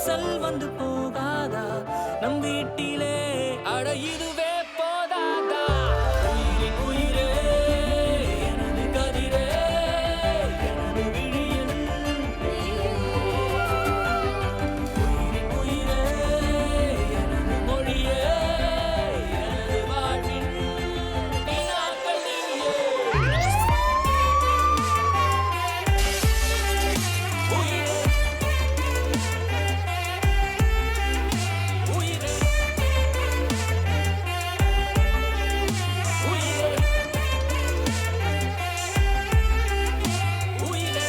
வாசல் வந்து போகாதா நம் வீட்டிலே அட இதுவே போதாதா உயிரின் உயிரே எனது கதிரே எனது விழியில் உயிரின் உயிரே எனது மொழியே எனது வாழ்வின் வினாக்கள் நீயே உயிரே உயிரே உயிரே உயிரே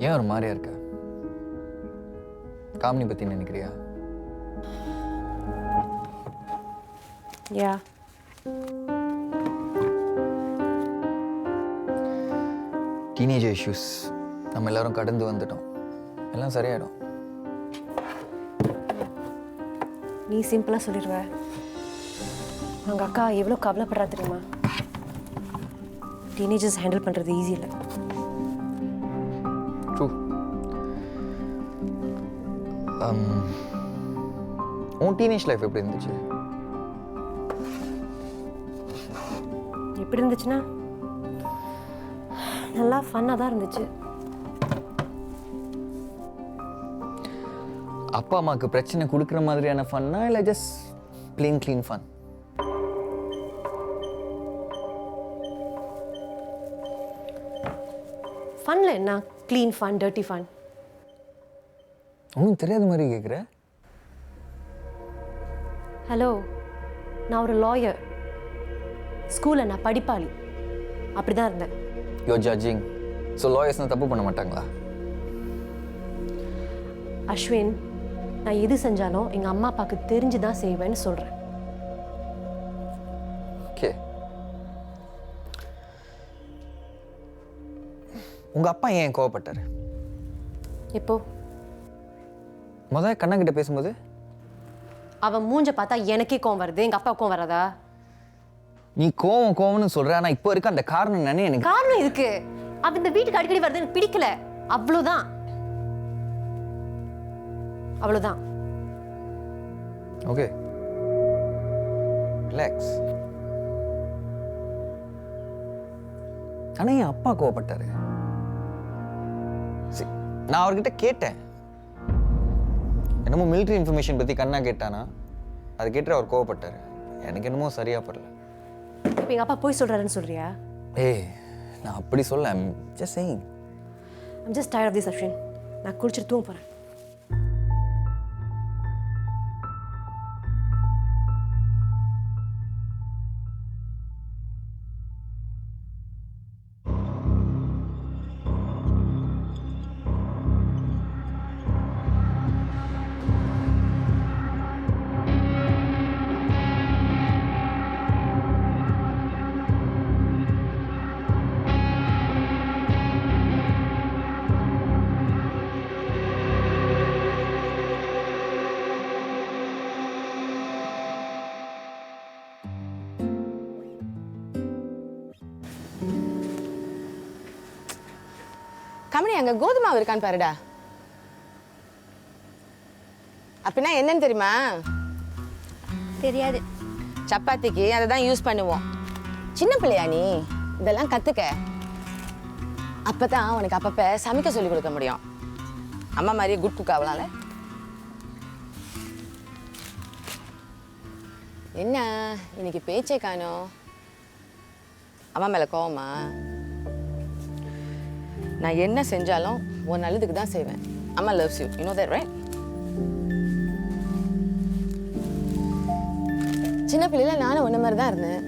ஏன் ஒரு மாதிரியா இருக்க? காமினி பத்தி நினைக்கிறியா? Yeah. டீனேஜ் இஷ்யூஸ் நம்ம எல்லாரும் கடந்து வந்துட்டோம். எல்லாம் சரியாயிடும். நீ சிம்பிளா சொல்லிடுவ. உங்க அக்கா எவ்வளோ கவலைப்படுறா தெரியுமா? டீனேஜர்ஸ் ஹேண்டில் பண்றது ஈஸி இல்லை. ட்ரூ. உன் டீனேஜ் லைஃப் எப்படி இருந்துச்சு? எப்படி இருந்துச்சுன்னா நல்லா ஃபன்னாக தான் இருந்துச்சு. அப்பா அம்மாவுக்கு பிரச்சனை கொடுக்குற மாதிரியான ஃபன்னா இல்லை ஜஸ்ட் ப்ளீன் க்ளீன் ஃபன்? ஃபன்ல என்ன க்ளீன் ஃபன், டர்ட்டி ஃபன்? ஒன்றும் தெரியாத மாதிரி கேட்குற. ஹலோ, நான் ஒரு லாயர். ஸ்கூலில் நான் படிப்பாளி. அப்படி தான் இருந்தேன். யோ ஜட்ஜிங். ஸோ லாயர்ஸ்னால் தப்பு பண்ண மாட்டாங்களா? அஸ்வின், நான் எது செஞ்சாலும் எங்கள் அம்மா அப்பாவுக்கு தெரிஞ்சு தான் செய்வேன்னு சொல்கிறேன். ஓகே. உங்கள் அப்பா ஏன் கோவப்பட்டார்? எப்போ? முதல்ல கண்ணா பேசும்போது அவன் மூஞ்ச பார்த்தா எனக்கே கோவம் வருது. எங்கள் அப்பா கோவம் வராதா? நீ கோவம்னு சொல்ற. ஆனால் இப்போ இருக்க அந்த காரணம் என்னன்னு எனக்கு காரணம் இருக்கு. அவன் இந்த வீட்டுக்கு அடிக்கடி வருது எனக்கு பிடிக்கல. அவ்வளோதான். அவ்வளோதான். Okay, relax. ஆனால் என் அப்பா கோவப்பட்டாரு. நான் அவர்கிட்ட கேட்டேன், என்னமோ மிலிட்ரி இன்ஃபர்மேஷன் பற்றி கண்ணா கேட்டானா, அது கேட்டு அவர் கோவப்பட்டாரு. எனக்கு என்னமோ சரியா படல. இப்போ எங்கள் அப்பா போய் சொல்கிறாருன்னு சொல்கிறியா? ஏய், நான் அப்படி சொல்ல. Just saying. I'm just tired of this, Ashwin. நான் குளிச்சுட்டு தூங்க போகிறேன். கமனி, அங்க கோதுமாவு இருக்கான்னு பாருடா. அப்படின்னா என்னன்னு தெரியுமா? தெரியாது. சப்பாத்திக்கு அதை தான் யூஸ் பண்ணுவோம். சின்ன பிள்ளையா நீ? இதெல்லாம் கத்துக்க. அப்பதான் உனக்கு அப்பப்ப சமைக்க சொல்லி கொடுக்க முடியும். அம்மா மாதிரியே குட் குக் ஆகலாம்ல. என்ன இன்னைக்கு பேச்சே காணோம்? அம்மா மேல கோவமா? நான் என்ன செஞ்சாலும் உன் நல்லதுக்கு தான் செய்வேன். அம்மா loves you. You know that right? சின்ன பிள்ளையில நானும் ஒன்ன மாதிரி தான் இருந்தேன்.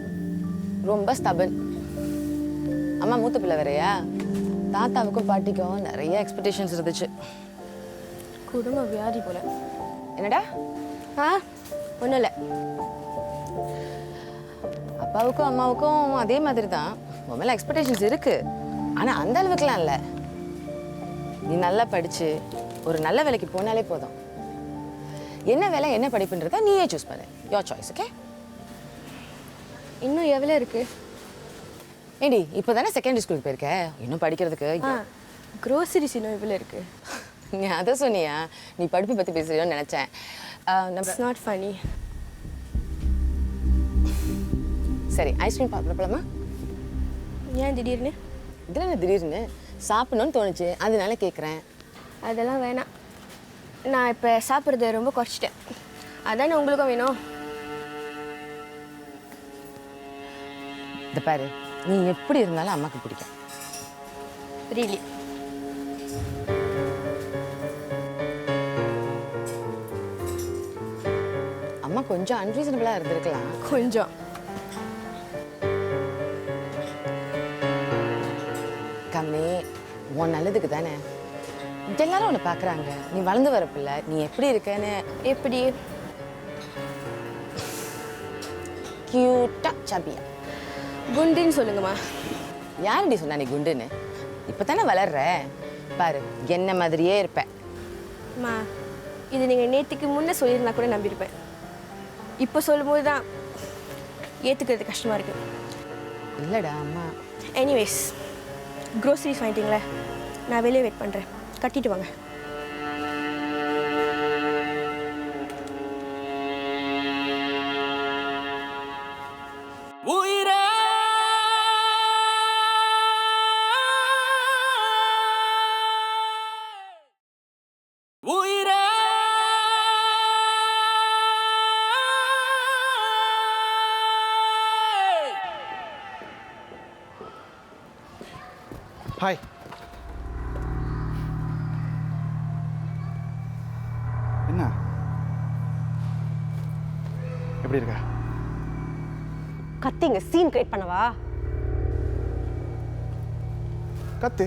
ரொம்ப ஸ்டபன். அம்மா மூத்த பிள்ளை வேறையா, தாத்தாவுக்கும் பாட்டிக்கும் நிறைய எக்ஸ்பெக்டேஷன்ஸ் இருந்துச்சு. குடும்ப வியாதி போல. என்னடா? ஒன்றும் இல்லை. அப்பாவுக்கும் அம்மாவுக்கும் அதே மாதிரி தான். உன் மேலே எக்ஸ்பெக்டேஷன்ஸ் இருக்கு, ஆனால் அந்த அளவுக்குலாம் இல்லை. நீ நல்லா படிச்சு ஒரு நல்ல வேலைக்கு போனாலே போதும். என்ன வேலை என்ன படிப்புன்றத நீயே சூஸ் பண்ணு. Your choice. ஓகே? இன்னும் எவ்வளோ இருக்கு? ஏடி இப்போ தானே செகண்டரி ஸ்கூலுக்கு போயிருக்க, இன்னும் படிக்கிறதுக்கு. க்ரோசரிஸ் இன்னும் எவ்வளோ இருக்கு? நீ அதை சொன்னியா? நீ படிப்பு பற்றி பேசுறியோன்னு நினச்சேன். It's not funny. சரி, ஐஸ்கிரீம் சாப்பிடலாமா? ஏன் திடீர்னு? இதில் என்ன திடீர்னு? சாப்பிடணும்னு தோணுச்சு, அதனால கேட்குறேன். அதெல்லாம் வேணாம். நான் இப்போ சாப்பிட்றத ரொம்ப குறைச்சிட்டேன். அதானே உங்களுக்கும் வேணும். இந்த பாரு, நீ எப்படி இருந்தாலும் அம்மாவுக்கு பிடிக்கும். ரீலி. அம்மா கொஞ்சம் அன்ரீசனபிளாக இருந்திருக்கலாம். கொஞ்சம். கம்மி, உன் நல்லதுக்கு தானே. எல்லாரும் உன்னை பார்க்குறாங்க, நீ வளர்ந்து வர பிள்ளை, நீ எப்படி இருக்கன்னு. எப்படி? கியூட்டா சபியா. குண்டுன்னு சொல்லுங்கம்மா. யாருடி சொன்னா நீ குண்டுன்னு? இப்போ தானே வளர்ற. பாரு, என்ன மாதிரியே இருப்ப. அம்மா, இது நீங்கள் நேற்றுக்கு முன்னே சொல்லியிருந்தா கூட நம்பியிருப்பேன். இப்போ சொல்லும்போது தான் ஏற்றுக்கிறது கஷ்டமாக இருக்கு. இல்லைடா அம்மா. எனிவேஸ், க்ரோசரிஸ் வாங்கிட்டீங்களே, நான் வெளியே வெயிட் பண்ணுறேன். கட்டிட்டு வாங்க. உயிரே உயிரே ஹாய். என்ன எப்படி இருக்க? கத்திங்க, சீன் கிரியேட் பண்ணவா? கத்து,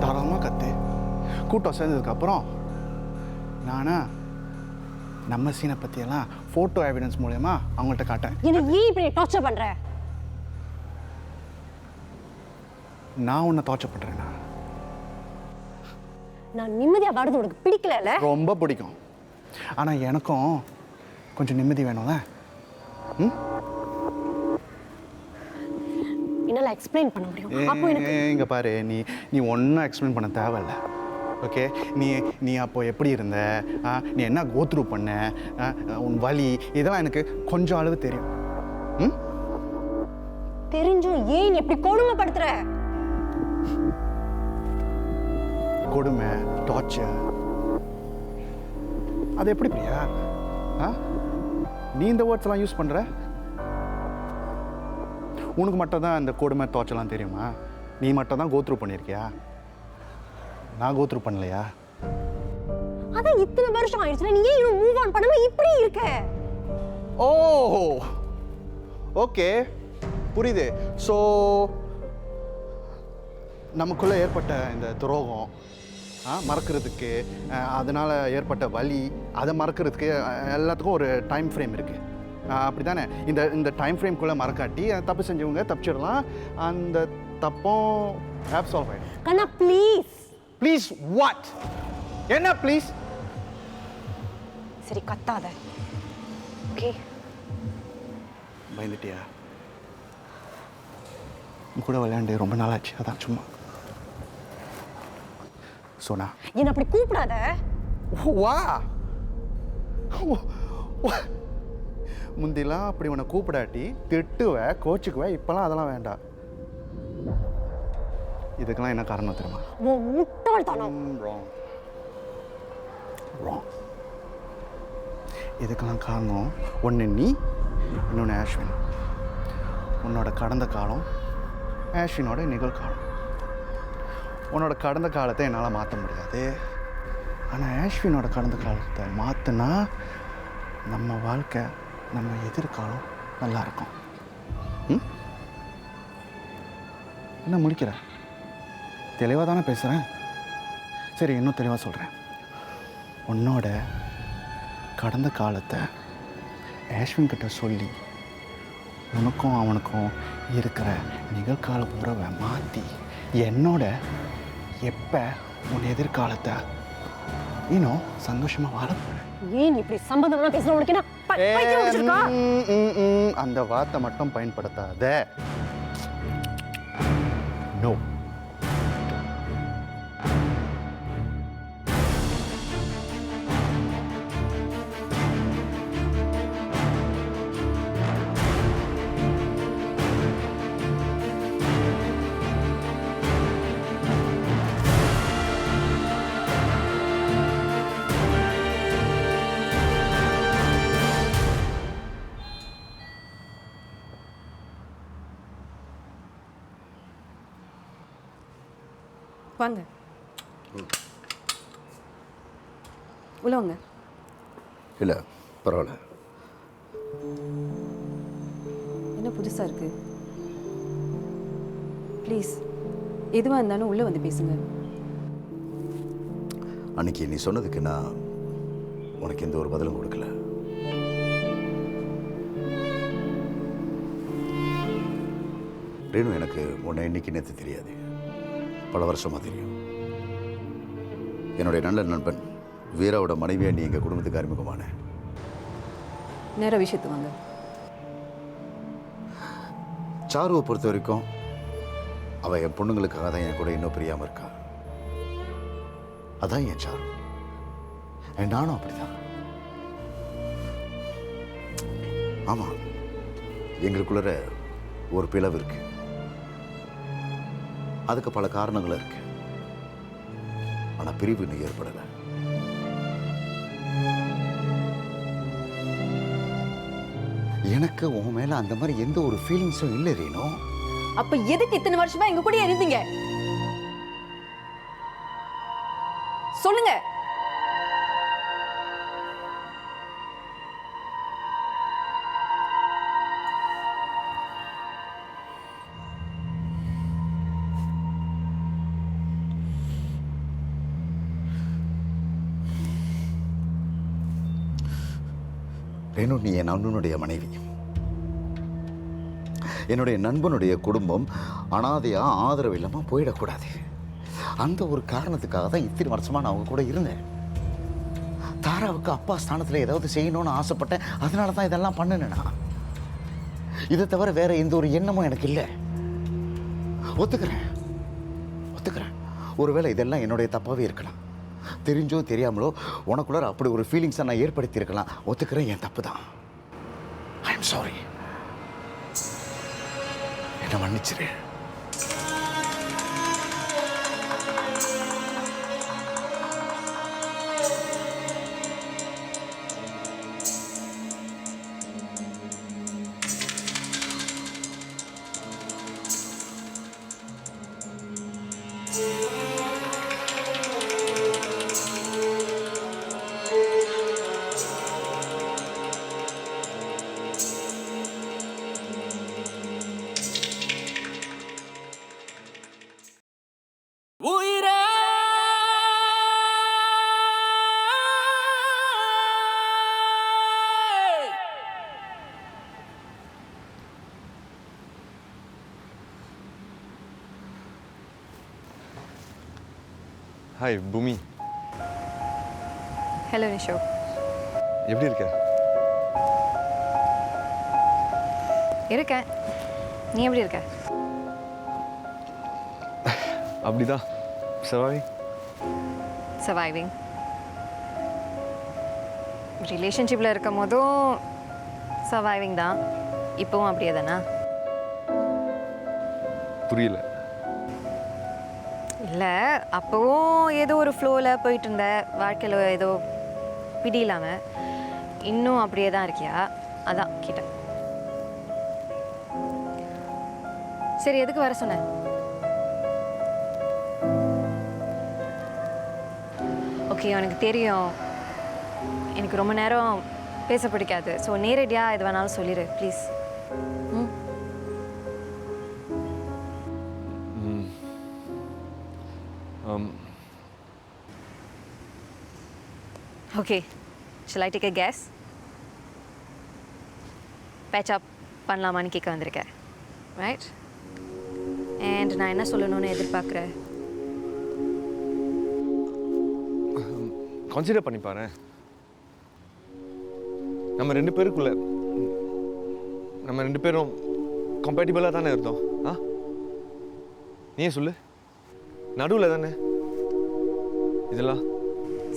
தாராளமாக கத்து. கூட்டம் சேர்ந்ததுக்கப்புறம் நானா நம்ம சீனை பற்றியெல்லாம் ஃபோட்டோ எவிடன்ஸ் மூலயமா அவங்கள்ட்ட காட்டேன். எனக்கு ஏன் இப்படி டார்ச்சர் பண்ணுற? நான் உன்னை டார்ச்சர் பண்ணுறேன்னா? நான் நிம்மதியாக வாடுறது உனக்கு பிடிக்கல? ரொம்ப பிடிக்கும். ஆனால் எனக்கும் கொஞ்சம் நிம்மதி வேணும்ல. ம், என்னால் எக்ஸ்பிளைன் பண்ண முடியும். அப்போ எனக்கு இங்கே பாரு, நீ ஒன்றும் எக்ஸ்பிளைன் பண்ண தேவையில்ல. ஓகே, நீ அப்போ எப்படி இருந்த, நீ என்ன கோத்ரூ பண்ண, உன் வலி, இதெல்லாம் எனக்கு கொஞ்சம் அளவு தெரியும். ம், தெரிஞ்சும் ஏன் எப்படி கொடுமைப்படுத்துற? கொடுமை, டார்ச்சர், அது எப்படி பிரியா? நீ இந்த வேர்ட்ஸ் எல்லாம் யூஸ் பண்ற? உனக்கு மட்டும் தான் இந்த கொடுமை, டார்ச்சர்லாம் தெரியுமா? நீ மட்டும் தான் கோத்ரூ பண்ணியிருக்கியா? நான் கோத்ரூ பண்ணலையா? அதான் இத்தனை வருஷம் ஆயிடுச்சுல, நீ ஏன் மூவ் ஆன் பண்ணாம இப்படி இருக்க? ஓ, ஓகே, புரியுது. ஸோ நமக்குள்ளே ஏற்பட்ட இந்த துரோகம் மறக்கிறதுக்கு, அதனால் ஏற்பட்ட வலி, அதை மறக்கிறதுக்கு எல்லாத்துக்கும் ஒரு டைம் ஃப்ரேம் இருக்குது. அப்படி தானே? இந்த டைம் ஃப்ரேம்குள்ளே மறக்காட்டி தப்பு செஞ்சவங்க தப்பிச்சிடலாம். அந்த தப்பும் சால்வ் ஆகிடும். கண்ணா ப்ளீஸ். Please what? என்ன ப்ளீஸ்? சரி, கத்தாத. ஓகே? பயந்துட்டியா? கூட விளையாண்டு ரொம்ப நாளாச்சு, அதான் சும்மா. சோனா, என்ன அப்படி கூப்பிடாத. வா. முந்திலாம் அப்படி உன்னை கூப்பிடாட்டி திட்டுவ, கோச்சுக்குவ. இப்பெல்லாம் அதெல்லாம் வேண்டாம். இதுக்கெல்லாம் என்ன காரணம் தெரியுமா? முட்டாள்தனம். இதுக்கெல்லாம் காரணம் ஒன்று நீ, இன்னொன்று ஆஷ்வின். உன்னோட கடந்த காலம், ஆஷ்வினோட நிகழ்காலம். உன்னோட கடந்த காலத்தை என்னால் மாற்ற முடியாது. ஆனால் ஆஷ்வினோட கடந்த காலத்தை மாற்றினா நம்ம வாழ்க்கை நம்ம எதிர்காலம் நல்லா இருக்கும். ம், என்ன முடிக்கிற? தெளிவாக தானே பேசுகிறேன். சரி, இன்னும் தெளிவாக சொல்கிறேன். உன்னோட கடந்த காலத்தை ஆஷ்வின் கிட்ட சொல்லி உனக்கும் அவனுக்கும் இருக்கிற நிகழ்கால உறவை மாற்றி என்னோட எப்போ உன் எதிர்காலத்தை இன்னும் சந்தோஷமாக வாழ போகிறேன். ஏன் இப்படி சம்பந்தமா பேசுற? உனக்கு என்ன பைத்தியம் பிடிச்சிருக்கா? அந்த வார்த்தை மட்டும் பயன்படுத்தாத. நோ. வாங்க உள்ள வாங்க. இல்லை பரவாயில்ல. என்ன புதுசா இருக்கு? ப்ளீஸ் எதுவாக இருந்தாலும் உள்ள வந்து பேசுங்க. அன்னைக்கு நீ சொன்னதுக்கு நான் உனக்கு எந்த ஒரு பதிலும் கொடுக்கல. ரேணு, எனக்கு உன்னை இன்னைக்கு நேற்று தெரியாது, பல வருஷமாக தெரியும். என்னுடைய நல்ல நண்பன் வீராவோட மனைவியை நீ எங்கள் குடும்பத்துக்கு அறிமுகமான. நேர விஷயத்து வாங்க. சாருவை பொறுத்த வரைக்கும் அவள் என் பொண்ணுங்களுக்காக தான் என் கூட இன்னும் பிரியாமல் இருக்கா. அதான் என் சாரு. நானும் அப்படிதான். ஆமாம், எங்களுக்குள்ள ஒரு பிளவு இருக்கு. அதுக்கு பல காரணங்கள் இருக்கு. ஆனால் பிரிவு இன்னும் ஏற்படலை. எனக்கு உன் மேல அந்த மாதிரி எந்த ஒரு ஃபீலிங்ஸும் இல்லை ரீனோ. அப்ப எதுக்கு இத்தனை வருஷமா எங்க கூட இருந்தீங்க? சொல்லுங்க. ரேணு, நீ என் நண்பனுடைய மனைவி. என்னுடைய நண்பனுடைய குடும்பம் அனாதையா ஆதரவு இல்லாமல் போயிடக்கூடாது. அந்த ஒரு காரணத்துக்காக தான் இத்தனை வருஷமா நான் அவங்க கூட இருந்தேன். தாராவுக்கு அப்பா ஸ்தானத்தில் ஏதாவது செய்யணும்னு ஆசைப்பட்டேன். அதனால தான் இதெல்லாம் பண்ணினேனா. இதை தவிர வேற எந்த ஒரு எண்ணமும் எனக்கு இல்லை. ஒத்துக்கிறேன். ஒருவேளை இதெல்லாம் என்னுடைய தப்பாவே இருக்கலாம். தெரிஞ்சோ தெரியாமலோ உனக்குள்ள அப்படி ஒரு ஃபீலிங்ஸை நான் ஏற்படுத்தி இருக்கலாம். ஒத்துக்கிறேன், என் தப்பு தான். I am sorry. என்ன மன்னிச்சிரு. உயிரே ஹாய் பூமி. ஹலோ நிஷோ, எப்படி இருக்க? இருக்கேன். நீ எப்படி இருக்க? அப்படிதான். சர்வைவிங். ரிலேஷன்ஷிப்பில் இருக்கும் போதும் சர்வைவிங் தான், இப்போவும் அப்படியே தானா? புரியல. இல்லை, அப்போவும் ஏதோ ஒரு ஃப்ளோவில் போயிட்டு இருந்த வாழ்க்கையில் ஏதோ பிடி இல்லாமல் இன்னும் அப்படியே தான் இருக்கியா? அதான் கேட்டேன். சரி, எதுக்கு வர சொன்னேன்? ஓகே, எனக்கு தெரியும். எனக்கு ரொம்ப நேரம் பேச பிடிக்காது. ஸோ நேரடியாக எது வேணாலும் சொல்லிடு please. Okay, shall I take a guess? Patch up பண்ணலாமான்னு கேட்க வந்திருக்கேன், ரைட்? அண்ட் நான் என்ன சொல்லணும்னு எதிர்பார்க்குறேன்? கன்சிடர் பண்ணி பாரு. நம்ம 2 பேருக்குள்ள நம்ம 2 பேரும் கம்பேட்டிபிளாக தானே இருந்தோம். நீயே சொல்லு, நடுவில் தானே இதெல்லாம்.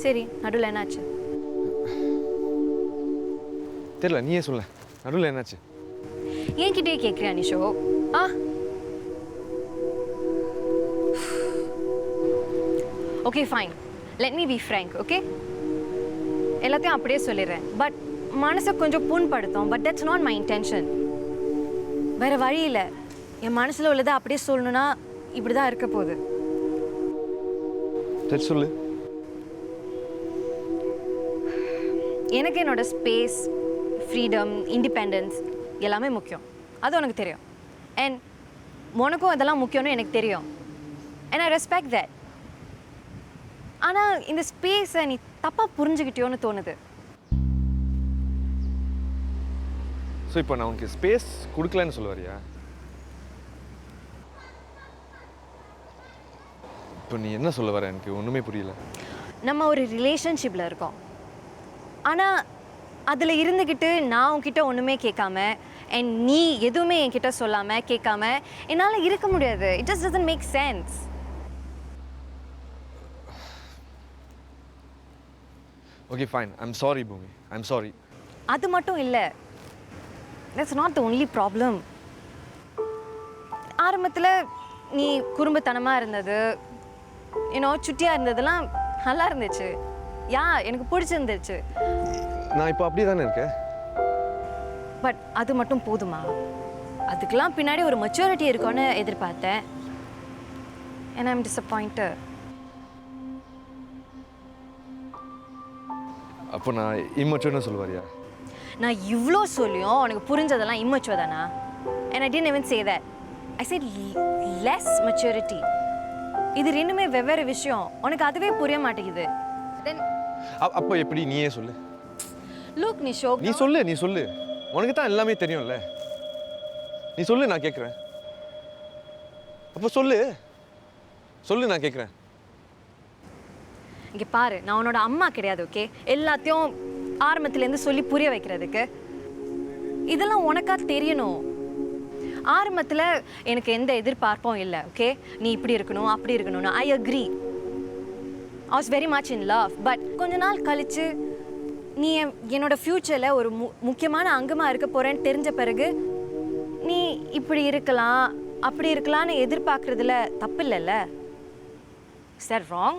சரி, நடுவில் என்னாச்சு? தெரியல, நீயே சொல்ல, நடுவில் என்னாச்சு? என்கிட்டயே கேட்குறியா Nisho? Okay fine, let me be frank, okay? எல்லாத்தையும் அப்படியே சொல்லிடுறேன். பட் மனசை கொஞ்சம் புண்படுத்தும். But that's not my intention. வேறு வழி இல்லை. என் மனசில் உள்ளதை அப்படியே சொல்லணும்னா இப்படி தான் இருக்க போகுது. சரி சொல்லு. எனக்கு என்னோட ஸ்பேஸ், ஃப்ரீடம், இண்டிபெண்டன்ஸ் எல்லாமே முக்கியம். அது உனக்கு தெரியும். அண்ட் உனக்கும் அதெல்லாம் முக்கியம்னு எனக்கு தெரியும். And I respect that. ஆனால் இந்த ஸ்பேஸை நீ தப்பாக புரிஞ்சுக்கிட்டியோன்னு தோணுது. ஸோ இப்போ நான் உனக்கு ஸ்பேஸ் கொடுக்கலன்னு சொல்ல வரியா? இப்போ நீ என்ன சொல்ல வர? எனக்கு ஒன்றுமே புரியல. நம்ம ஒரு ரிலேஷன்ஷிப்பில் இருக்கோம். ஆனால் அதில் இருந்துக்கிட்டு நான் உன்கிட்ட ஒன்றுமே கேட்காம அண்ட் நீ எதுவுமே என்கிட்ட சொல்லாமல் கேட்காம என்னால் இருக்க முடியாது. It just doesn't make sense. Okay fine, I'm sorry Bhoomi, I'm sorry. அது மட்டும் இல்லை, that's not the only problem. ஆரம்பத்தில் நீ குறும்புத்தனமாக இருந்தது, சுட்டியாக இருந்ததெல்லாம் நல்லா இருந்துச்சு. எனக்கு பிடிச்சிருந்துச்சு. நான் இப்போ அப்படியே தானே இருக்கேன். பட் அது மட்டும் போதுமா? அதுக்கெல்லாம் பின்னாடி ஒரு மெச்சூரிட்டி இருக்கும்னு எதிர்பார்த்தேன். and I'm disappointed. அப்போ நான் இம்மெச்சூர்னு சொல்ல வரியா? நான் இவ்வளோ சொல்லியும் உனக்கு புரிஞ்சதெல்லாம் இம்மெச்சூர் தானா? and I didn't even say that. I said less maturity. இது ரெண்டுமே வெவ்வேறு விஷயம். உனக்கு அதுவே புரிய மாட்டேங்குது. Then அப்போ எப்படி? நீயே சொல்லு. look நிஷோக், நீ சொல்லு. உனக்கு தான் எல்லாமே தெரியும்ல. நீ சொல்லு, நான் கேட்குறேன். அப்போ சொல்லு, நான் கேட்குறேன். இங்கே பாரு, நான் உன்னோட அம்மா கிடையாது, ஓகே? எல்லாத்தையும் ஆரம்பத்துலேருந்து சொல்லி புரிய வைக்கிறதுக்கு. இதெல்லாம் உனக்கா தெரியணும். ஆரம்பத்தில் எனக்கு எந்த எதிர்பார்ப்பும் இல்லை, ஓகே? நீ இப்படி இருக்கணும், அப்படி இருக்கணும்னு. I agree. I was very much in love. But கொஞ்ச நாள் கழிச்சு நீ என்னோட ஃப்யூச்சரில் ஒரு முக்கியமான அங்கமாக இருக்க போகிறேன்னு தெரிஞ்ச பிறகு நீ இப்படி இருக்கலாம், அப்படி இருக்கலாம்னு எதிர்பார்க்குறதுல தப்பு இல்லைல்ல? Is that wrong?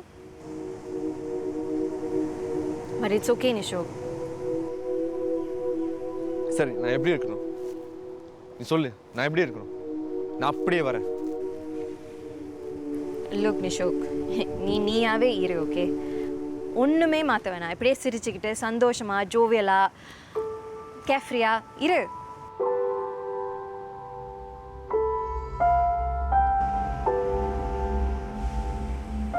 But it's okay, Nishok. சரி, நான் எப்படி இருக்கணும்? நீ சொல்லு, நான் எப்படி இருக்கணும்? நான் அப்படியே வரேன். லுக் நிஷோக், நீயாவே இரு, ஓகே? ஒன்றுமே மாற்ற வேணாம். இப்படியே சிரிச்சுக்கிட்டு சந்தோஷமா, ஜோவியலா, கேஃப்ரியா இரு.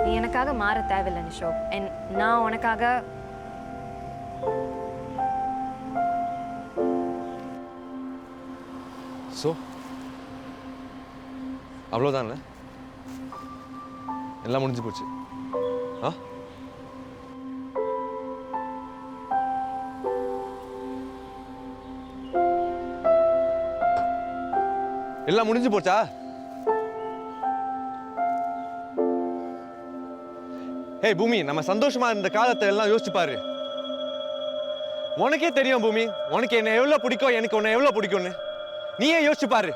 நீ எனக்காக மாற தேவையில்லை நிஷோக். அண்ட் நான் உனக்காக ஸோ அவ்வளோதான்ல, எல்லாம் முடிஞ்சு போச்சு. எல்லாம் முடிஞ்சு போச்சா? ஹே பூமி, நம்ம சந்தோஷமா இருந்த காலத்தை எல்லாம் யோசிச்சு பாரு. உனக்கே தெரியும் பூமி, உனக்கு என்ன எவ்வளவு பிடிக்கும், எனக்கு உன்னை எவ்வளவு பிடிக்கும்னு. நீயே யோசிச்சு பாரு.